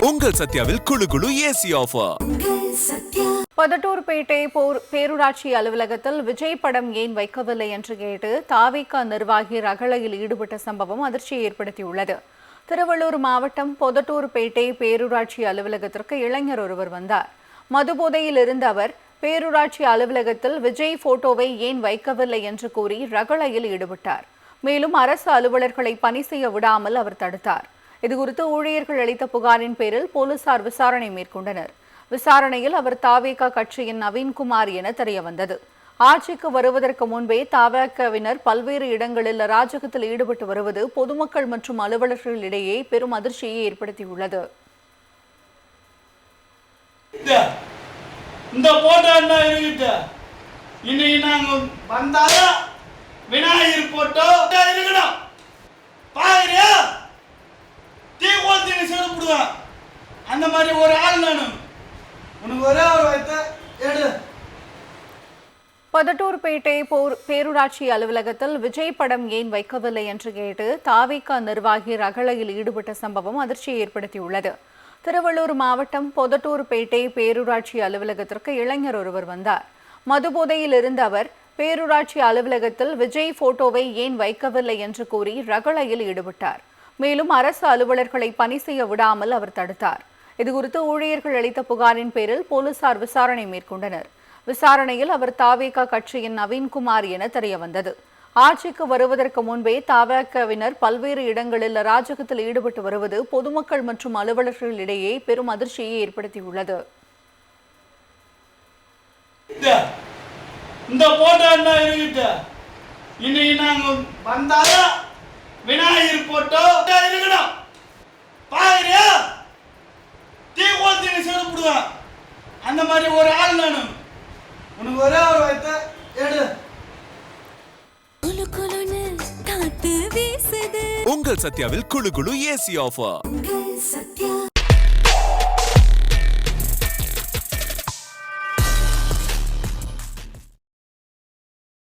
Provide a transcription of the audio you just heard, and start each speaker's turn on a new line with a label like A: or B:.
A: உங்கள் சத்யாவில் குளு குளு ஏசி ஆஃபர்.
B: பதட்டூர்பேட்டை பேரூராட்சி அலுவலகத்தில் விஜய் படம் ஏன் வைக்கவில்லை என்று கேட்டு தாவிக நிர்வாகி ரகளையில் ஈடுபட்ட சம்பவம் அதிர்ச்சியை ஏற்படுத்தியுள்ளது. திருவள்ளூர் மாவட்டம் பொதட்டூர்பேட்டை பேரூராட்சி அலுவலகத்திற்கு இளைஞர் ஒருவர் வந்தார். மதுபோதையில் இருந்த அவர் பேரூராட்சி அலுவலகத்தில் விஜய் போட்டோவை ஏன் வைக்கவில்லை என்று கூறி ரகளையில் ஈடுபட்டார். மேலும் அரசு அலுவலர்களை பணி செய்ய விடாமல் அவர் தடுத்தார். இதுகுறித்து ஊழியர்கள் அளித்த புகாரின் பேரில் போலீசார் விசாரணை மேற்கொண்டனர். விசாரணையில் அவர் தாவேகா கட்சியின் நவீன்குமார் என தெரியவந்தது. ஆட்சிக்கு வருவதற்கு முன்பே தாவேகாவினர் பல்வேறு இடங்களில் அராஜகத்தில் ஈடுபட்டு வருவது பொதுமக்கள் மற்றும் அலுவலர்களிடையே பெரும் அதிர்ச்சியை ஏற்படுத்தியுள்ளது.
C: இந்த போட்டோ என்ன இருக்கு? இன்னைக்கு நாங்க வந்தாலும் விநாயகர் போட்டோ இருக்கணும். பாருங்க, தீ கோத்தின்னு செலுப்பிடுவேன். அந்த மாதிரி ஒரு ஆள் நானும். உனக்கு ஒரே ஒரு வாய்த்த எடு.
B: பதட்டூர்பேட்டை பேரூராட்சி அலுவலகத்தில் விஜய் படம் ஏன் வைக்கவில்லை என்று கேட்டு தாவிக நிர்வாகி ரகளையில் ஈடுபட்ட சம்பவம் அதிர்ச்சியை ஏற்படுத்தியுள்ளது. திருவள்ளூர் மாவட்டம் பொதட்டூர்பேட்டை பேரூராட்சி அலுவலகத்திற்கு இளைஞர் ஒருவர் வந்தார். மதுபோதையில் இருந்த அவர் பேரூராட்சி அலுவலகத்தில் விஜய் போட்டோவை ஏன் வைக்கவில்லை என்று கூறி ரகளையில் ஈடுபட்டார். மேலும் அரசு அலுவலர்களை பணி செய்ய விடாமல் அவர் தடுத்தார். இதுகுறித்து ஊழியர்கள் அளித்த புகாரின் பேரில் போலீசார் விசாரணை மேற்கொண்டனர். விசாரணையில் அவர் தாவேகா கட்சியின் நவீன்குமார் என தெரியவந்தது. ஆட்சிக்கு வருவதற்கு முன்பே தாவேகாவினர் பல்வேறு இடங்களில் அராஜகத்தில் ஈடுபட்டு வருவது பொதுமக்கள் மற்றும் அலுவலர்களிடையே பெரும் அதிர்ச்சியை ஏற்படுத்தியுள்ளது.
C: இந்த போட்டோ என்ன இருக்கு? இன்னைக்கு நாங்க வந்தாலும் விநாயகர் போட்டோ இருக்கணும். பாருங்க, தீ கோத்தின்னு செலுப்பிடுவேன். அந்த மாதிரி ஒரு ஆள் நானும். உனக்கு ஒரே ஒரு வாய்த்த எடு.
A: உங்கள் சத்யாவில் குளு குளு ஏசி ஆஃபர்.